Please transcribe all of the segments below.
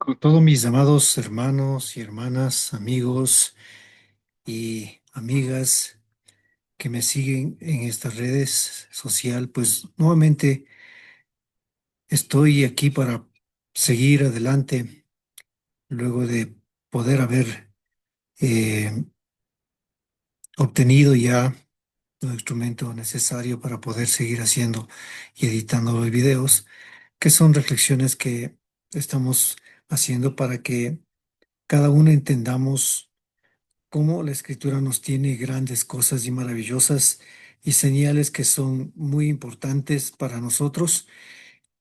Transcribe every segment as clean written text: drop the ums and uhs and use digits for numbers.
Con todos mis amados hermanos y hermanas, amigos y amigas que me siguen en estas redes social, pues nuevamente estoy aquí para seguir adelante luego de poder haber eh, obtenido ya el instrumento necesario para poder seguir haciendo y editando los videos, que son reflexiones que estamos haciendo para que cada uno entendamos cómo la escritura nos tiene grandes cosas y maravillosas y señales que son muy importantes para nosotros.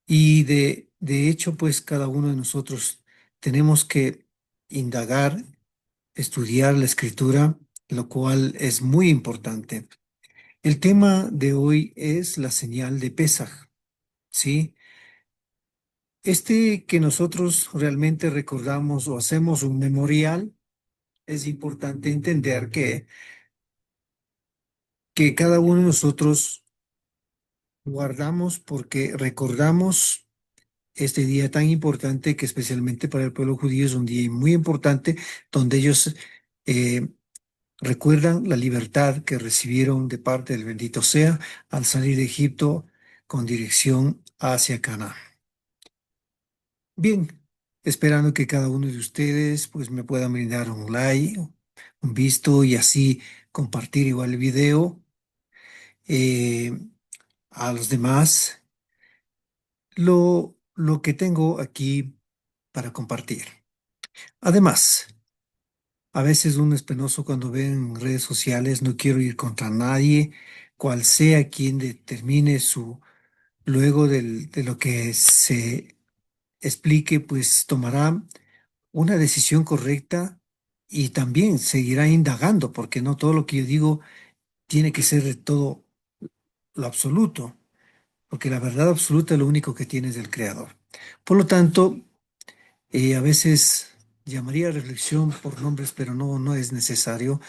Y de hecho, pues cada uno de nosotros tenemos que indagar, estudiar la escritura, lo cual es muy importante. El tema de hoy es la señal de Pesaj, ¿sí? Este que nosotros realmente recordamos o hacemos un memorial, es importante entender que cada uno de nosotros guardamos porque recordamos este día tan importante que especialmente para el pueblo judío es un día muy importante donde ellos eh, recuerdan la libertad que recibieron de parte del bendito sea al salir de Egipto con dirección hacia Canaán. Bien, esperando que cada uno de ustedes pues me puedan brindar un like, un visto y así compartir igual el video eh, a los demás. Lo que tengo aquí para compartir. Además, a veces uno es penoso cuando ve en redes sociales, no quiero ir contra nadie, cual sea quien determine luego de lo que se explique, pues tomará una decisión correcta y también seguirá indagando, porque no todo lo que yo digo tiene que ser de todo lo absoluto, porque la verdad absoluta lo único que tiene es del Creador. Por lo tanto, a veces llamaría reflexión por nombres, pero no es necesario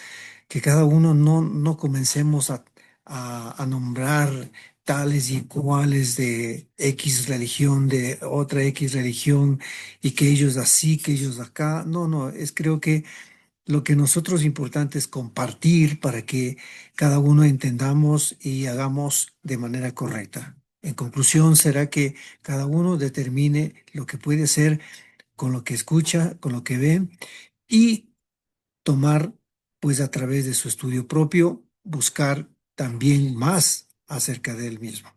que cada uno no comencemos a nombrar tales y cuales de X religión, de otra X religión, y que ellos así, que ellos acá. No, creo que lo que nosotros importante es compartir para que cada uno entendamos y hagamos de manera correcta. En conclusión, será que cada uno determine lo que puede ser con lo que escucha, con lo que ve y tomar, pues a través de su estudio propio, buscar también más acerca de él mismo.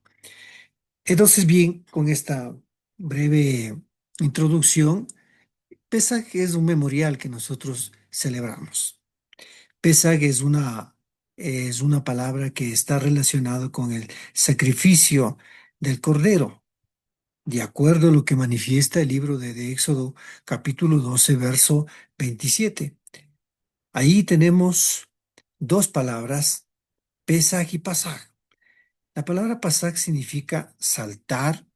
Entonces, bien, con esta breve introducción, Pesaj es un memorial que nosotros celebramos. Pesaj es una palabra que está relacionada con el sacrificio del cordero. De acuerdo a lo que manifiesta el libro de Éxodo, capítulo 12, verso 27. Ahí tenemos dos palabras, Pesaj y Pasaj. La palabra Pasaj significa saltar,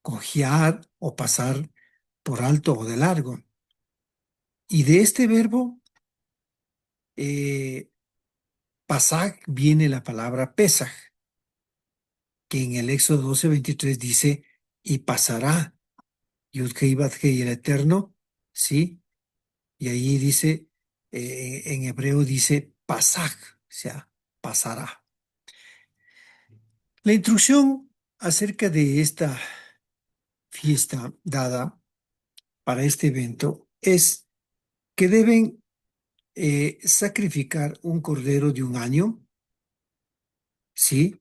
cojear o pasar por alto o de largo. Y de este verbo, eh, Pasaj, viene la palabra Pesaj, que en el Éxodo 12:23 dice, y pasará, Yud-Heh y Vad-Heh y el Eterno, ¿sí? Y ahí dice, en hebreo dice Pasaj, o sea, pasará. La instrucción acerca de esta fiesta dada para este evento es que deben sacrificar un cordero de un año, ¿sí?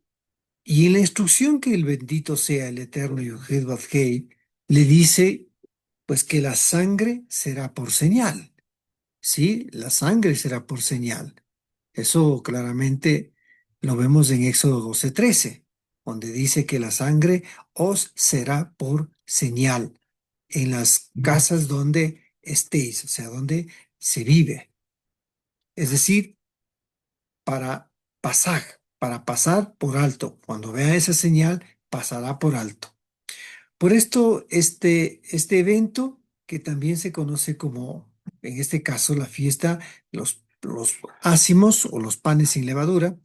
Y en la instrucción que el bendito sea el eterno Yohed Vavhei le dice, pues que la sangre será por señal, ¿sí? La sangre será por señal. Eso claramente lo vemos en Éxodo 12:13, donde dice que la sangre os será por señal en las casas donde estéis, o sea, donde se vive. Es decir, para para pasar por alto. Cuando vea esa señal, pasará por alto. Por esto, este evento, que también se conoce como, en este caso, la fiesta, los ácimos o los panes sin levadura,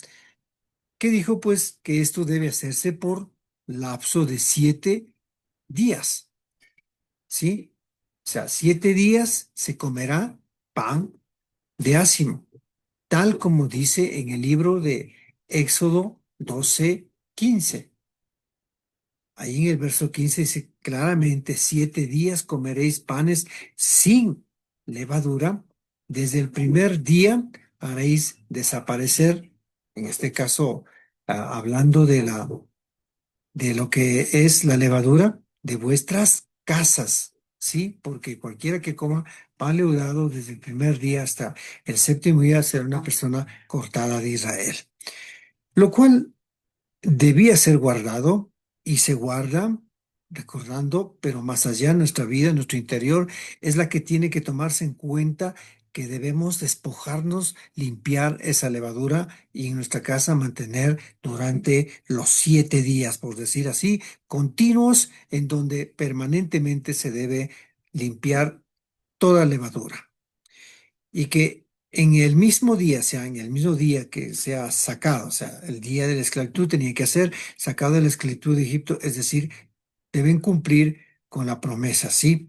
que dijo pues que esto debe hacerse por lapso de 7 días, ¿sí? O sea, 7 días se comerá pan de ácimo, tal como dice en el libro de Éxodo 12:15. Ahí en el verso 15 dice claramente, 7 días comeréis panes sin levadura. Desde el primer día haréis desaparecer, en este caso, hablando de lo que es la levadura de vuestras casas, ¿sí? Porque cualquiera que coma pan leudado desde el primer día hasta el séptimo día será una persona cortada de Israel. Lo cual debía ser guardado y se guarda, recordando, pero más allá, nuestra vida, nuestro interior, es la que tiene que tomarse en cuenta que debemos despojarnos, limpiar esa levadura y en nuestra casa mantener durante los 7 días, por decir así, continuos, en donde permanentemente se debe limpiar toda levadura y que en el mismo día, o sea, en el mismo día que sea sacado, o sea, el día de la esclavitud tenía que ser sacado de la esclavitud de Egipto, es decir, deben cumplir con la promesa, ¿sí?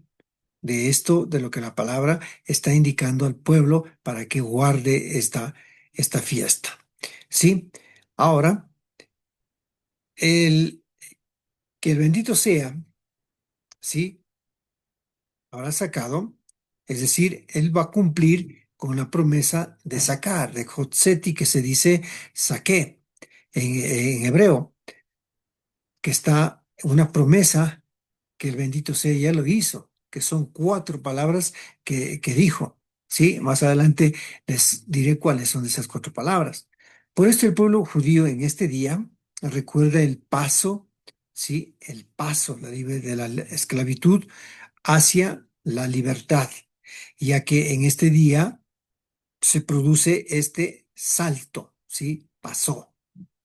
De esto, de lo que la palabra está indicando al pueblo para que guarde esta fiesta, ¿sí? Ahora, el que el bendito sea, ¿sí? Habrá sacado, es decir, él va a cumplir con la promesa de sacar, de Jotzeti, que se dice saqué en hebreo, que está una promesa que el bendito sea ya lo hizo, que son 4 palabras que dijo. Sí, más adelante les diré cuáles son esas 4 palabras. Por esto el pueblo judío en este día recuerda el paso, sí, el paso de la esclavitud hacia la libertad, ya que en este día se produce este salto, ¿sí? Pasó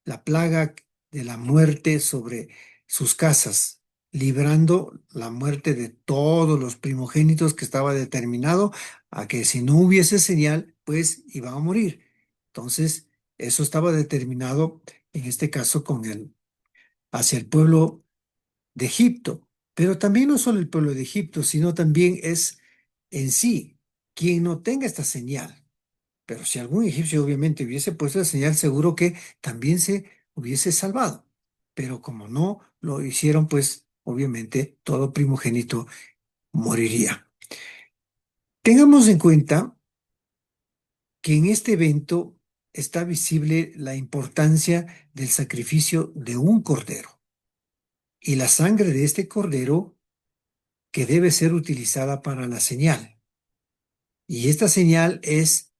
la plaga de la muerte sobre sus casas, librando la muerte de todos los primogénitos que estaba determinado a que si no hubiese señal, pues iban a morir. Entonces, eso estaba determinado en este caso hacia el pueblo de Egipto, pero también no solo el pueblo de Egipto, sino también es en sí quien no tenga esta señal. Pero si algún egipcio obviamente hubiese puesto la señal, seguro que también se hubiese salvado. Pero como no lo hicieron, pues obviamente todo primogénito moriría. Tengamos en cuenta que en este evento está visible la importancia del sacrificio de un cordero y la sangre de este cordero que debe ser utilizada para la señal. Y esta señal es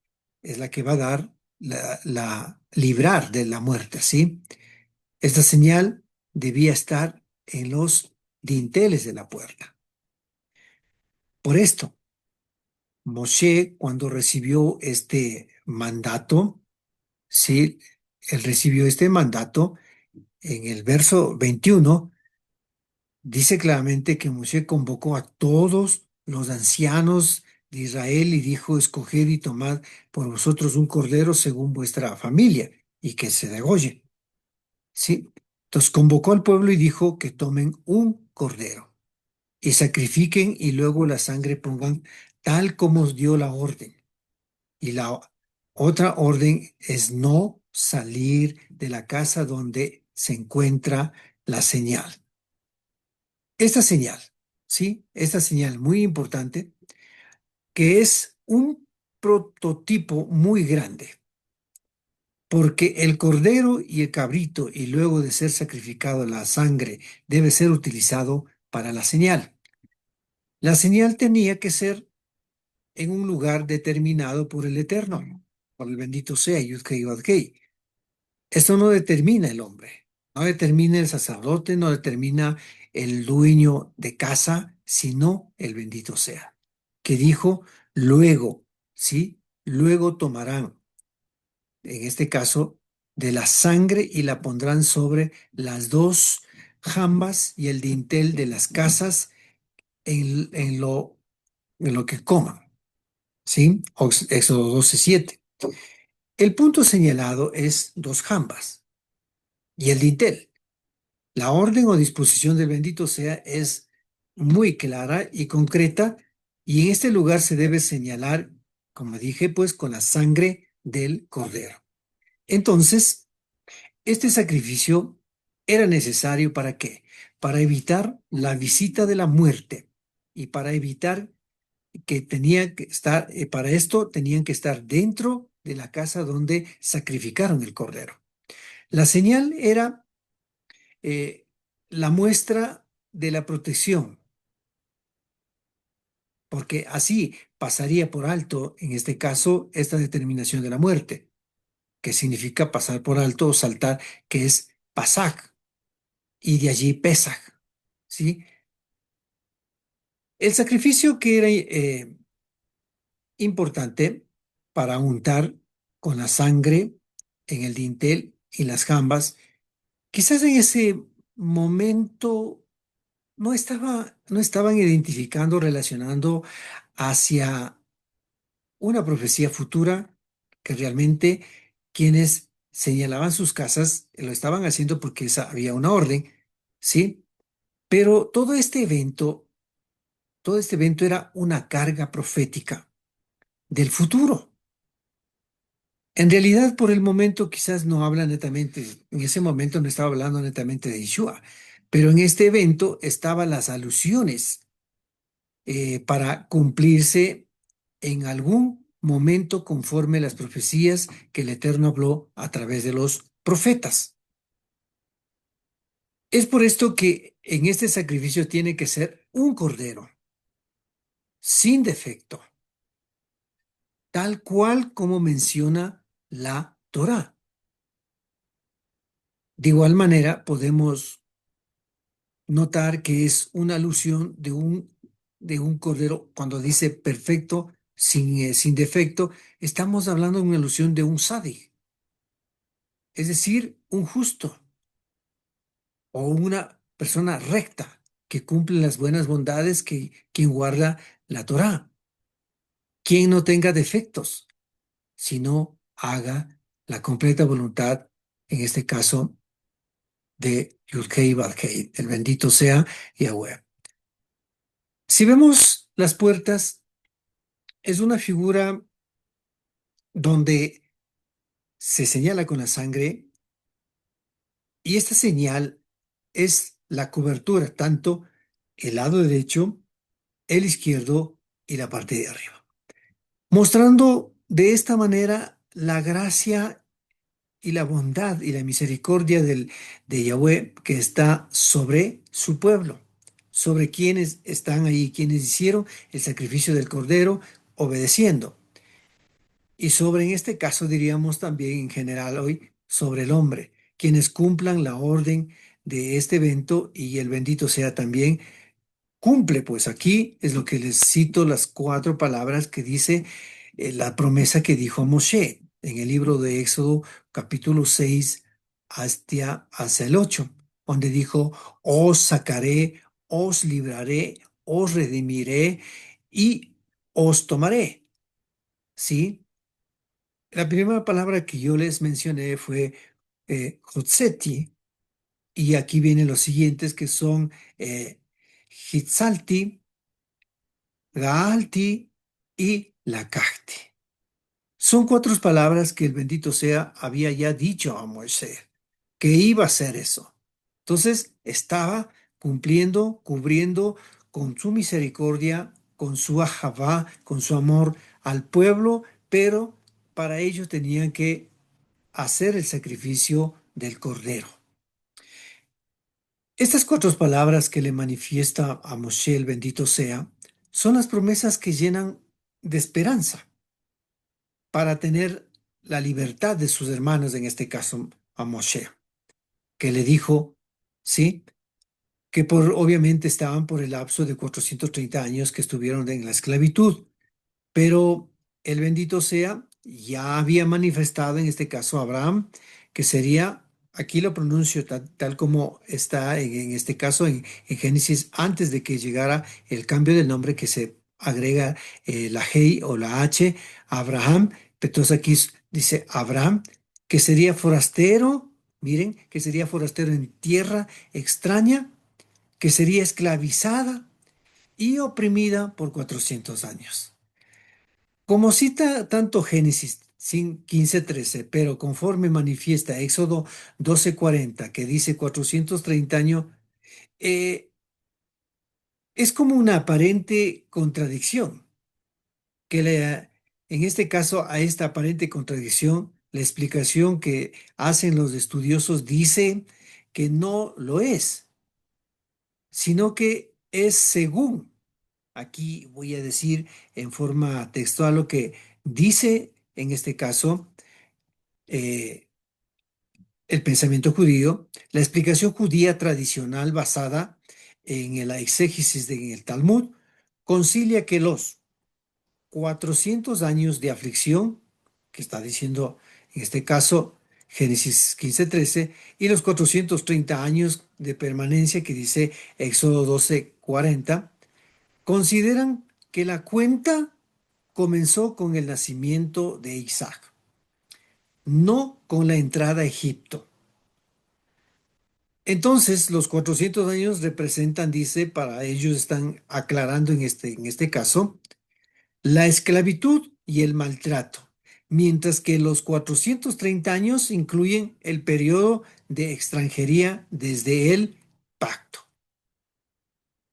la que va a dar la librar de la muerte, ¿sí? Esta señal debía estar en los dinteles de la puerta. Por esto, Moshe, cuando recibió este mandato, ¿sí? Él recibió este mandato en el verso 21. Dice claramente que Moshe convocó a todos los ancianos de Israel y dijo, escoged y tomad por vosotros un cordero según vuestra familia y que se degolle. ¿Sí? Entonces convocó al pueblo y dijo que tomen un cordero y sacrifiquen y luego la sangre pongan tal como os dio la orden. Y la otra orden es no salir de la casa donde se encuentra la señal. Esta señal, ¿sí? Esta señal muy importante, que es un prototipo muy grande, porque el cordero y el cabrito, y luego de ser sacrificado la sangre, debe ser utilizado para la señal. La señal tenía que ser en un lugar determinado por el Eterno, por el bendito sea, Yud-Heh Yod-Heh. Esto no determina el hombre, no determina el sacerdote, no determina el dueño de casa, sino el bendito sea, que dijo luego, ¿sí? Luego tomarán, en este caso, de la sangre y la pondrán sobre las dos jambas y el dintel de las casas en lo que coman, ¿sí? Éxodo 12:7. El punto señalado es dos jambas y el dintel. La orden o disposición del bendito sea es muy clara y concreta Y en este lugar se debe señalar, como dije, pues con la sangre del cordero. Entonces, este sacrificio era necesario ¿para qué? Para evitar la visita de la muerte y para evitar que tenía que estar, para esto tenían que estar dentro de la casa donde sacrificaron el cordero. La señal era eh, la muestra de la protección, porque así pasaría por alto, en este caso, esta determinación de la muerte, que significa pasar por alto o saltar, que es Pasaj, y de allí Pesaj, ¿sí? El sacrificio que era importante para untar con la sangre en el dintel y las jambas, quizás en ese momento no estaban identificando, relacionando hacia una profecía futura que realmente quienes señalaban sus casas lo estaban haciendo porque había una orden, ¿sí? Pero todo este evento era una carga profética del futuro. En realidad, por el momento, quizás no habla netamente, en ese momento no estaba hablando netamente de Yeshua, pero en este evento estaban las alusiones para cumplirse en algún momento conforme las profecías que el Eterno habló a través de los profetas. Es por esto que en este sacrificio tiene que ser un cordero, sin defecto, tal cual como menciona la Torá. De igual manera, podemos notar que es una alusión de un cordero cuando dice perfecto, sin defecto, estamos hablando de una alusión de un sadi, es decir, un justo o una persona recta que cumple las buenas bondades que quien guarda la Torá, quien no tenga defectos, sino haga la completa voluntad, en este caso, de Yudhei Badhei, el bendito sea Yahweh. Si vemos las puertas, es una figura donde se señala con la sangre y esta señal es la cobertura, tanto el lado derecho, el izquierdo y la parte de arriba, mostrando de esta manera la gracia y la bondad y la misericordia de Yahweh que está sobre su pueblo, sobre quienes están ahí, quienes hicieron el sacrificio del cordero obedeciendo. Y sobre, en este caso, diríamos también en general hoy, sobre el hombre, quienes cumplan la orden de este evento y el bendito sea también cumple. Pues aquí es lo que les cito las cuatro palabras que dice la promesa que dijo Moshe en el libro de Éxodo capítulo 6 hacia el 8 donde dijo, os sacaré, os libraré, os redimiré y os tomaré. ¿Sí? La primera palabra que yo les mencioné fue Hotzeti, y aquí vienen los siguientes que son Hitzalti, Gaalti y Lakahti. Son cuatro palabras que el bendito sea había ya dicho a Moisés, que iba a hacer eso. Entonces estaba cumpliendo, cubriendo con su misericordia, con su ahavá, con su amor al pueblo, pero para ello tenían que hacer el sacrificio del cordero. Estas cuatro palabras que le manifiesta a Moshe el bendito sea, son las promesas que llenan de esperanza para tener la libertad de sus hermanos, en este caso a Moshe, que le dijo, sí, que obviamente estaban por el lapso de 430 años que estuvieron en la esclavitud. Pero el bendito sea, ya había manifestado en este caso a Abraham, que sería, aquí lo pronuncio tal como está en este caso en Génesis, antes de que llegara el cambio del nombre que se agrega la Hei o la H, Abraham. Entonces aquí dice Abraham, que sería forastero, miren, que sería forastero en tierra extraña, que sería esclavizada y oprimida por 400 años. Como cita tanto Génesis 15:13, pero conforme manifiesta Éxodo 12:40, que dice 430 años, eh, es como una aparente contradicción, en este caso a esta aparente contradicción, la explicación que hacen los estudiosos dice que no lo es, sino que es según. Aquí voy a decir en forma textual lo que dice en este caso eh, el pensamiento judío, la explicación judía tradicional basada en la exégesis del Talmud concilia que los 400 años de aflicción, que está diciendo en este caso Génesis 15:13, y los 430 años de permanencia que dice Éxodo 12:40, consideran que la cuenta comenzó con el nacimiento de Isaac, no con la entrada a Egipto. Entonces, los 400 años representan, dice, para ellos están aclarando en este caso, la esclavitud y el maltrato, mientras que los 430 años incluyen el periodo de extranjería desde el pacto.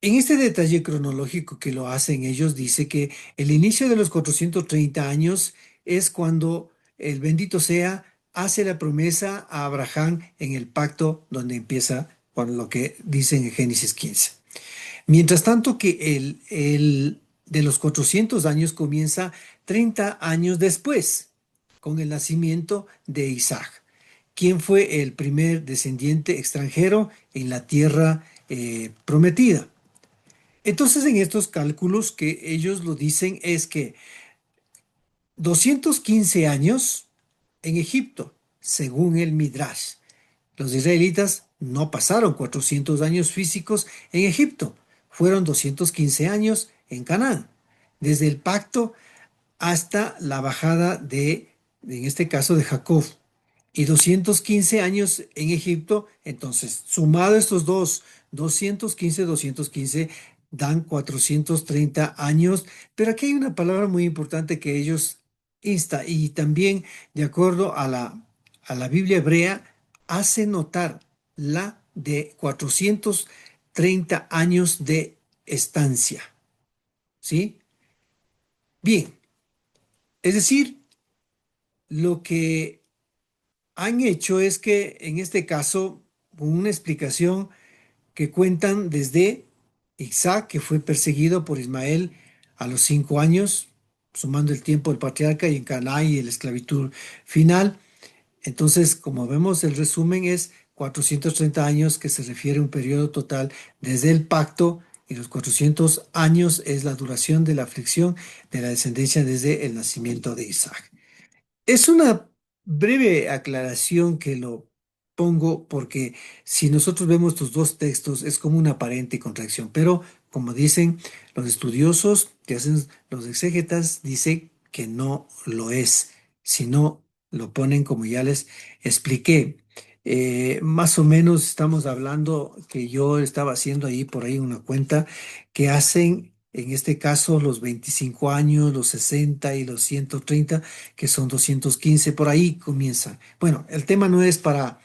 En este detalle cronológico que lo hacen ellos, dice que el inicio de los 430 años es cuando el bendito sea hace la promesa a Abraham en el pacto donde empieza con lo que dice en Génesis 15. Mientras tanto que el de los 400 años comienza 30 años después, con el nacimiento de Isaac, quien fue el primer descendiente extranjero en la tierra prometida. Entonces, en estos cálculos que ellos lo dicen es que 215 años en Egipto, según el Midrash. Los israelitas no pasaron 400 años físicos en Egipto, fueron 215 años en Canaán, desde el pacto hasta la bajada en este caso, de Jacob, y 215 años en Egipto. Entonces, sumado estos dos, 215 dan 430 años, pero aquí hay una palabra muy importante que ellos insta, y también de acuerdo a la Biblia hebrea, hace notar la de 430 años de estancia, ¿sí? Bien, es decir, lo que han hecho es que en este caso, con una explicación que cuentan desde Isaac, que fue perseguido por Ismael a los 5 años, sumando el tiempo del patriarca y en Canaán y la esclavitud final. Entonces, como vemos, el resumen es 430 años, que se refiere a un periodo total desde el pacto, y los 400 años es la duración de la aflicción de la descendencia desde el nacimiento de Isaac. Es una breve aclaración que lo pongo porque si nosotros vemos estos dos textos es como una aparente contradicción, pero como dicen los estudiosos que hacen los exégetas, dice que no lo es, sino lo ponen como ya les expliqué. Más o menos estamos hablando que yo estaba haciendo ahí por ahí una cuenta que hacen en este caso los 25 años, los 60 y los 130, que son 215, por ahí comienza. Bueno, el tema no es para,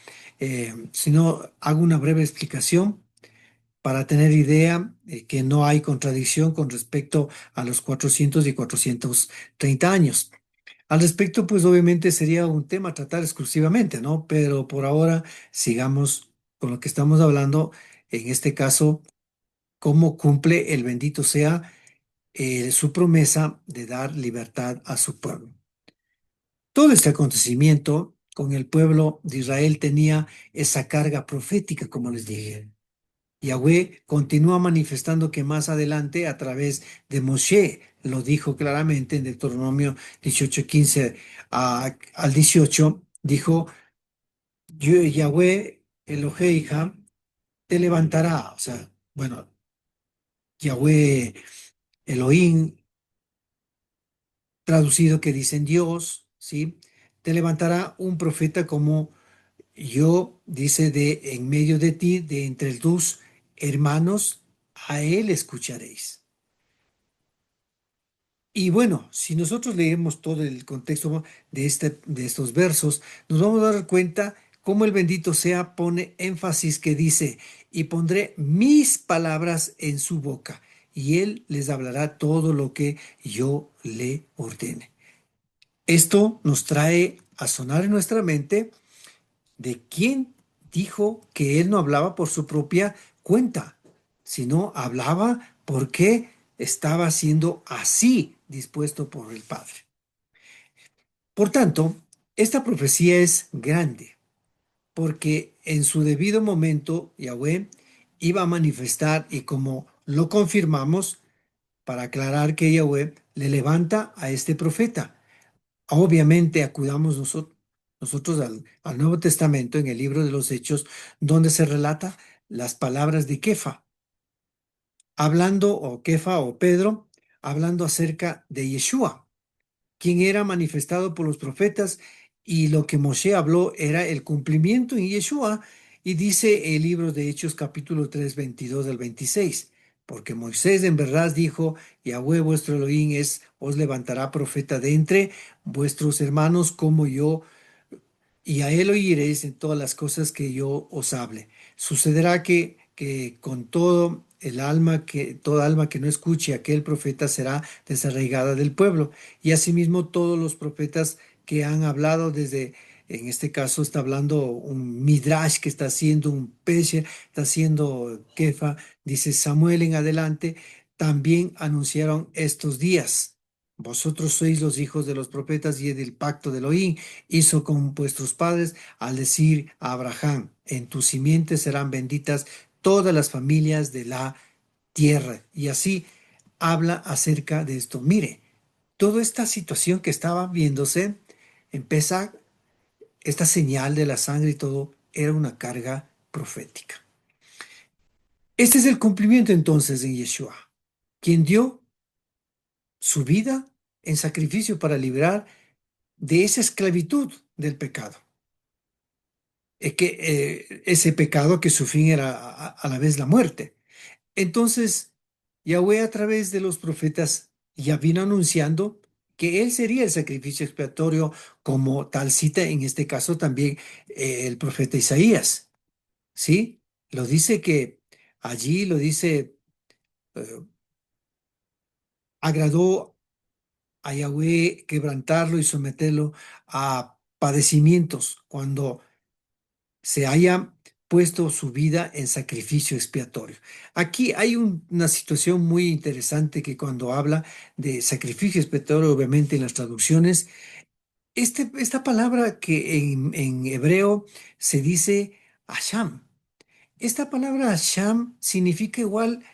sino hago una breve explicación para tener idea que no hay contradicción con respecto a los 400 y 430 años. Al respecto, pues obviamente sería un tema a tratar exclusivamente, ¿no? Pero por ahora sigamos con lo que estamos hablando, en este caso, cómo cumple el bendito sea su promesa de dar libertad a su pueblo. Todo este acontecimiento con el pueblo de Israel tenía esa carga profética, como les dije. Yahweh continúa manifestando que más adelante, a través de Moshe, lo dijo claramente en Deuteronomio 18:15 al 18, dijo: Yo, Yahweh Eloheija, te levantará, o sea, bueno, Yahweh Elohim, traducido que dicen Dios, ¿sí? Te levantará un profeta como yo, dice, de en medio de ti, de entre tus hermanos, a él escucharéis. Y bueno, si nosotros leemos todo el contexto de estos versos, nos vamos a dar cuenta cómo el bendito sea pone énfasis que dice, y pondré mis palabras en su boca, y él les hablará todo lo que yo le ordene. Esto nos trae a sonar en nuestra mente de quién dijo que él no hablaba por su propia cuenta, sino hablaba porque estaba siendo así dispuesto por el Padre. Por tanto, esta profecía es grande, porque en su debido momento Yahweh iba a manifestar y como lo confirmamos, para aclarar que Yahweh le levanta a este profeta. Obviamente acudamos nosotros al Nuevo Testamento en el libro de los Hechos, donde se relata las palabras de Kefa, hablando, o Kefa o Pedro, hablando acerca de Yeshua, quien era manifestado por los profetas, y lo que Moshe habló era el cumplimiento en Yeshua, y dice el libro de Hechos capítulo 3 22 al 26, porque Moisés en verdad dijo, Yahweh vuestro Elohim os levantará profeta de entre vuestros hermanos como yo, y a él oiréis en todas las cosas que yo os hable. Sucederá que con todo el alma toda alma que no escuche a aquel profeta será desarraigada del pueblo. Y asimismo todos los profetas que han hablado desde, en este caso está hablando un Midrash que está haciendo un Pesher, está haciendo Kefa, dice Samuel en adelante, también anunciaron estos días. Vosotros sois los hijos de los profetas y del pacto de Elohim hizo con vuestros padres al decir a Abraham, en tu simiente serán benditas todas las familias de la tierra. Y así habla acerca de esto. Mire, toda esta situación que estaba viéndose, empieza esta señal de la sangre y todo, era una carga profética. Este es el cumplimiento entonces en Yeshua, quien dio su vida en sacrificio para liberar de esa esclavitud del pecado. Ese pecado que su fin era a la vez la muerte. Entonces, Yahweh a través de los profetas ya vino anunciando que él sería el sacrificio expiatorio, como tal cita en este caso también el profeta Isaías, ¿sí? Lo dice que allí lo dice, eh, agradó a Yahweh quebrantarlo y someterlo a padecimientos cuando se haya puesto su vida en sacrificio expiatorio. Aquí hay una situación muy interesante que cuando habla de sacrificio expiatorio, obviamente en las traducciones, esta palabra que en hebreo se dice Asham. Esta palabra Asham significa igual,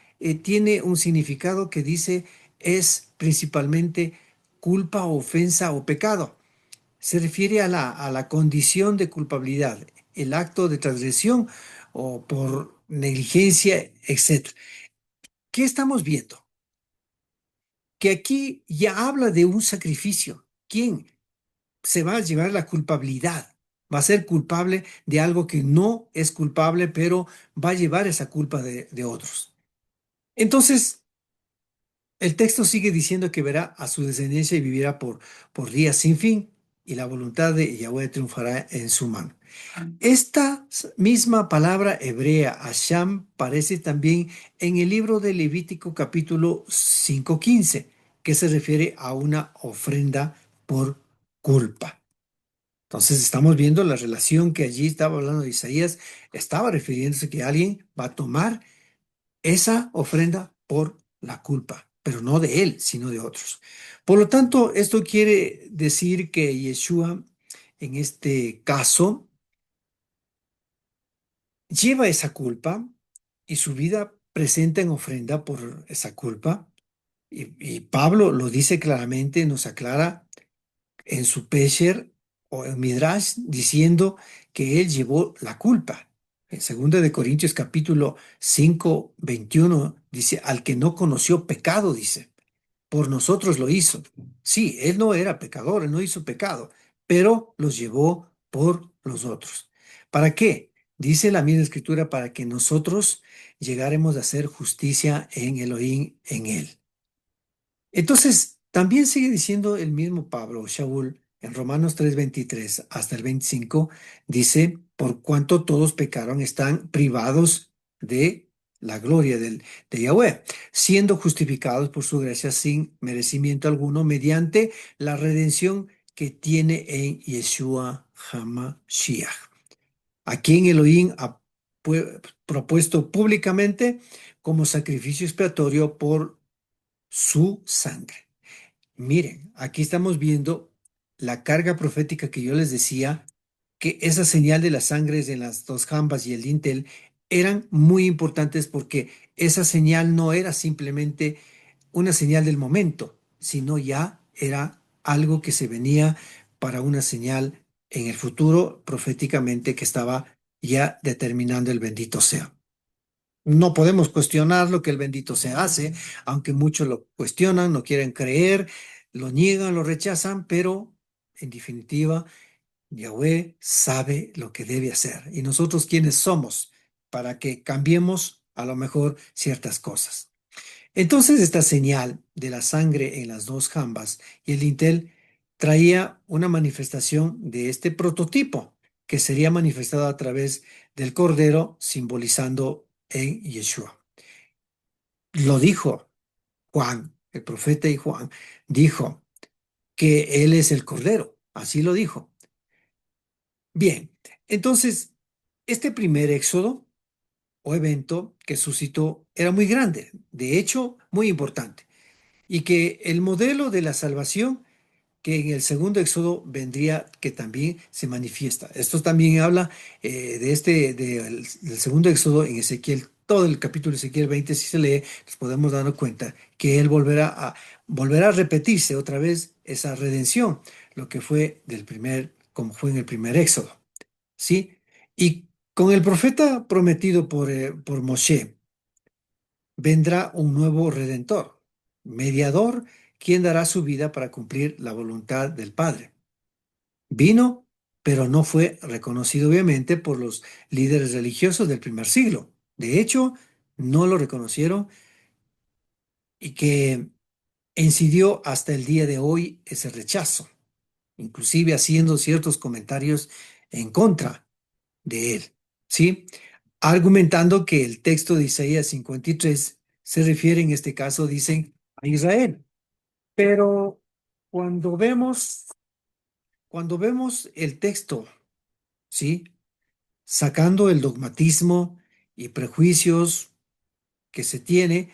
tiene un significado que dice es principalmente culpa, ofensa o pecado. Se refiere a la condición de culpabilidad, el acto de transgresión o por negligencia, etc. ¿Qué estamos viendo? Que aquí ya habla de un sacrificio. ¿Quién se va a llevar la culpabilidad? Va a ser culpable de algo que no es culpable, pero va a llevar esa culpa de otros. Entonces, el texto sigue diciendo que verá a su descendencia y vivirá por días sin fin, y la voluntad de Yahweh triunfará en su mano. Esta misma palabra hebrea, Asham, aparece también en el libro de Levítico capítulo 5:15, que se refiere a una ofrenda por culpa. Entonces estamos viendo la relación que allí estaba hablando de Isaías, estaba refiriéndose que alguien va a tomar esa ofrenda por la culpa, pero no de él, sino de otros. Por lo tanto, esto quiere decir que Yeshua, en este caso, lleva esa culpa y su vida presenta en ofrenda por esa culpa. Y Pablo lo dice claramente, nos aclara en su Pesher o en Midrash, diciendo que él llevó la culpa. En 2 de Corintios capítulo 5 21 dice, al que no conoció pecado, dice, por nosotros lo hizo. Sí, él no era pecador, él no hizo pecado, pero los llevó por los otros. ¿Para qué? Dice la misma escritura, para que nosotros llegáramos a hacer justicia en Elohim, en él. Entonces, También sigue diciendo el mismo Pablo, Shaul, en Romanos 3:23 hasta el 25, dice, por cuanto todos pecaron, están privados de la gloria de Yahweh, siendo justificados por su gracia sin merecimiento alguno, mediante la redención que tiene en Yeshua HaMashiach, a quien Elohim ha propuesto públicamente como sacrificio expiatorio por su sangre. Miren, aquí estamos viendo la carga profética que yo les decía, que esa señal de las sangres en las dos jambas y el dintel eran muy importantes porque esa señal no era simplemente una señal del momento, sino ya era algo que se venía para una señal en el futuro proféticamente que estaba ya determinando el bendito sea. No podemos cuestionar lo que el bendito se hace, aunque muchos lo cuestionan, no quieren creer, lo niegan, lo rechazan, pero en definitiva, Yahweh sabe lo que debe hacer. ¿Y nosotros quiénes somos para que cambiemos a lo mejor ciertas cosas? Entonces, esta señal de la sangre en las dos jambas y el dintel traía una manifestación de este prototipo que sería manifestado a través del cordero, simbolizando en Yeshua. Lo dijo Juan, el profeta y Juan, dijo que él es el cordero, así lo dijo. Bien, entonces, este primer éxodo o evento que suscitó era muy grande, de hecho, muy importante, y que el modelo de la salvación que en el segundo éxodo vendría, que también se manifiesta. Esto también habla del segundo éxodo en Ezequiel, todo el capítulo de Ezequiel 20, si se lee, nos podemos dar cuenta que él volverá a repetirse otra vez esa redención, lo que fue como fue en el primer éxodo, ¿sí? Y con el profeta prometido por Moshe, vendrá un nuevo redentor, mediador, quien dará su vida para cumplir la voluntad del Padre. Vino, pero no fue reconocido obviamente por los líderes religiosos del primer siglo. De hecho, no lo reconocieron y que incidió hasta el día de hoy ese rechazo, inclusive haciendo ciertos comentarios en contra de él, ¿sí? Argumentando que el texto de Isaías 53 se refiere en este caso, dicen, a Israel. Pero cuando vemos, cuando vemos el texto, ¿sí? Sacando el dogmatismo y prejuicios que se tiene,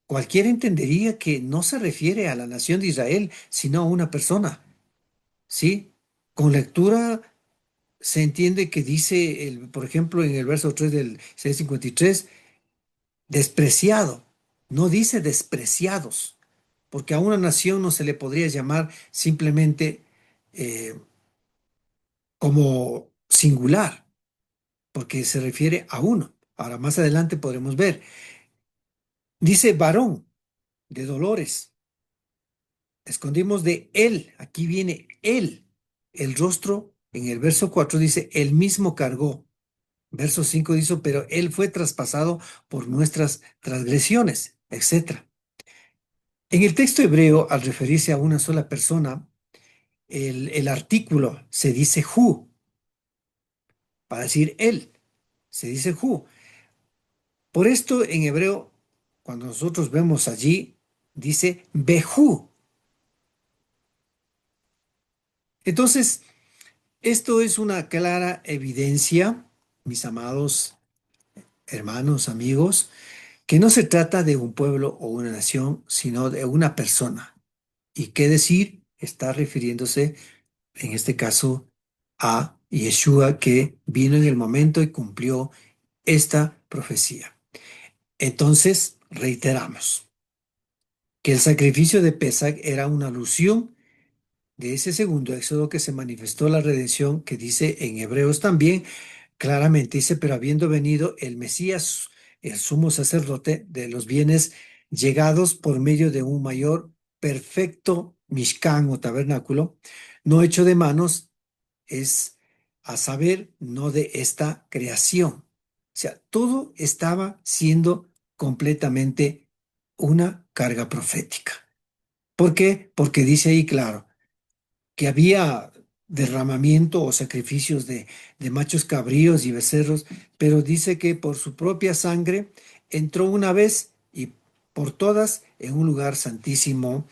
cualquiera entendería que no se refiere a la nación de Israel, sino a una persona, ¿sí? Con lectura se entiende que dice, por ejemplo, en el verso 3 del 653, despreciado, no dice despreciados, porque a una nación no se le podría llamar simplemente eh, como singular, porque se refiere a uno. Ahora, más adelante podremos ver. Dice varón de dolores. Escondimos de él. Aquí viene él. El rostro, en el verso 4 dice, él mismo cargó. Verso 5 dice, pero él fue traspasado por nuestras transgresiones, etcétera. En el texto hebreo, al referirse a una sola persona, el artículo se dice hu, para decir él, se dice hu. Por esto en hebreo, cuando nosotros vemos allí, dice behu. Entonces, esto es una clara evidencia, mis amados hermanos, amigos, que no se trata de un pueblo o una nación, sino de una persona. ¿Y qué decir? Está refiriéndose, en este caso, a Yeshua, que vino en el momento y cumplió esta profecía. Entonces, reiteramos que el sacrificio de Pesach era una alusión de ese segundo éxodo que se manifestó la redención, que dice en Hebreos también claramente, dice, pero habiendo venido el Mesías, el sumo sacerdote de los bienes llegados por medio de un mayor perfecto Mishkan o tabernáculo, no hecho de manos, es a saber, no de esta creación. O sea, todo estaba siendo completamente una carga profética. ¿Por qué? Porque dice ahí claro que había derramamiento o sacrificios de machos cabríos y becerros, pero dice que por su propia sangre entró una vez y por todas en un lugar santísimo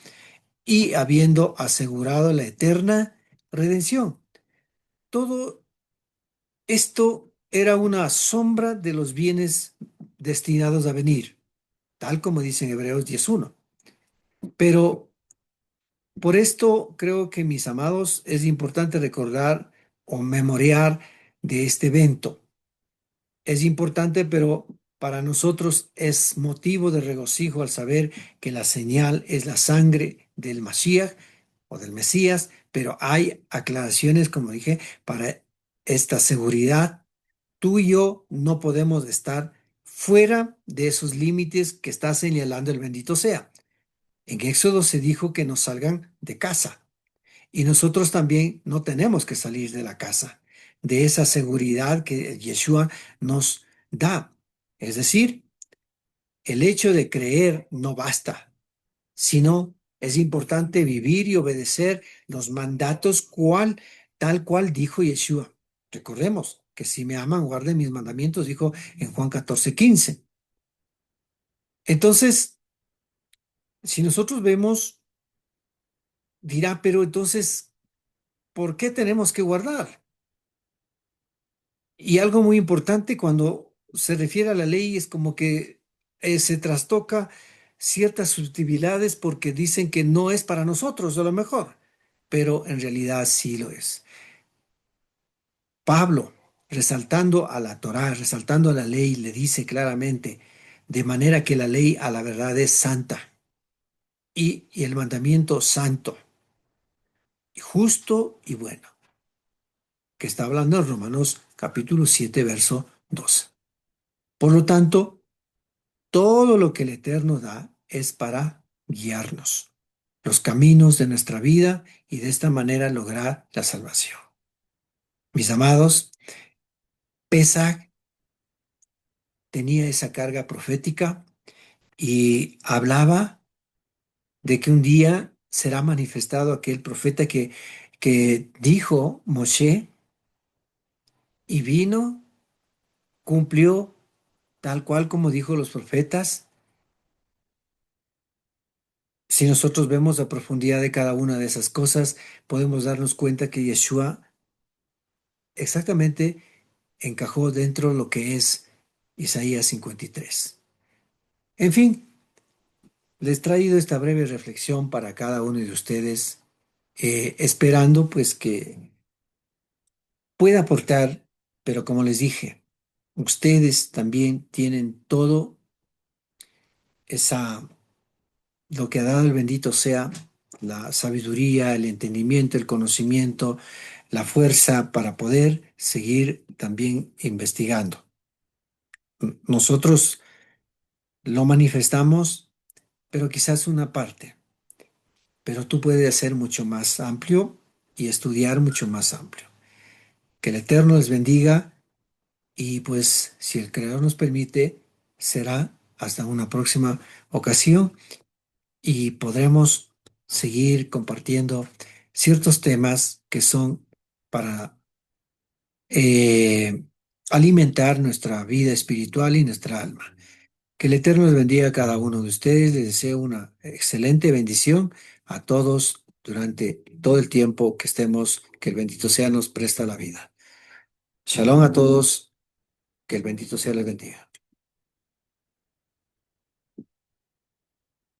y habiendo asegurado la eterna redención. Todo esto era una sombra de los bienes destinados a venir, tal como dice en Hebreos 10:1. Pero por esto creo que, mis amados, es importante recordar o memoriar de este evento. Es importante, pero para nosotros es motivo de regocijo al saber que la señal es la sangre del Mashiach o del Mesías, pero hay aclaraciones, como dije, para esta seguridad. Tú y yo no podemos estar fuera de esos límites que está señalando el bendito sea. En Éxodo se dijo que nos salgan de casa. Y nosotros también no tenemos que salir de la casa, de esa seguridad que Yeshua nos da. Es decir, el hecho de creer no basta, sino es importante vivir y obedecer los mandatos tal cual dijo Yeshua. Recordemos que si me aman, guarden mis mandamientos, dijo en Juan 14:15. Entonces, si nosotros vemos, dirá, pero entonces, ¿por qué tenemos que guardar? Y algo muy importante cuando se refiere a la ley es como que se trastoca ciertas susceptibilidades porque dicen que no es para nosotros a lo mejor, pero en realidad sí lo es. Pablo, resaltando a la Torá, resaltando a la ley, le dice claramente, de manera que la ley a la verdad es santa y el mandamiento santo, y justo y bueno, que está hablando en Romanos capítulo 7, verso 12. Por lo tanto, todo lo que el Eterno da es para guiarnos los caminos de nuestra vida y de esta manera lograr la salvación. Mis amados, Pesach tenía esa carga profética y hablaba de que un día será manifestado aquel profeta que dijo Moshe y vino, cumplió tal cual como dijo los profetas. Si nosotros vemos la profundidad de cada una de esas cosas, podemos darnos cuenta que Yeshua exactamente encajó dentro de lo que es Isaías 53. En fin, les he traído esta breve reflexión para cada uno de ustedes, esperando pues que pueda aportar, pero como les dije, ustedes también tienen todo esa, lo que ha dado el bendito sea, la sabiduría, el entendimiento, el conocimiento, la fuerza para poder seguir también investigando. Nosotros lo manifestamos, pero quizás una parte, pero tú puedes hacer mucho más amplio y estudiar mucho más amplio. Que el Eterno les bendiga y pues si el Creador nos permite, será hasta una próxima ocasión y podremos seguir compartiendo ciertos temas que son para eh, alimentar nuestra vida espiritual y nuestra alma. Que el Eterno les bendiga a cada uno de ustedes. Les deseo una excelente bendición a todos durante todo el tiempo que estemos, que el bendito sea nos presta la vida. Shalom a todos, que el bendito sea les bendiga.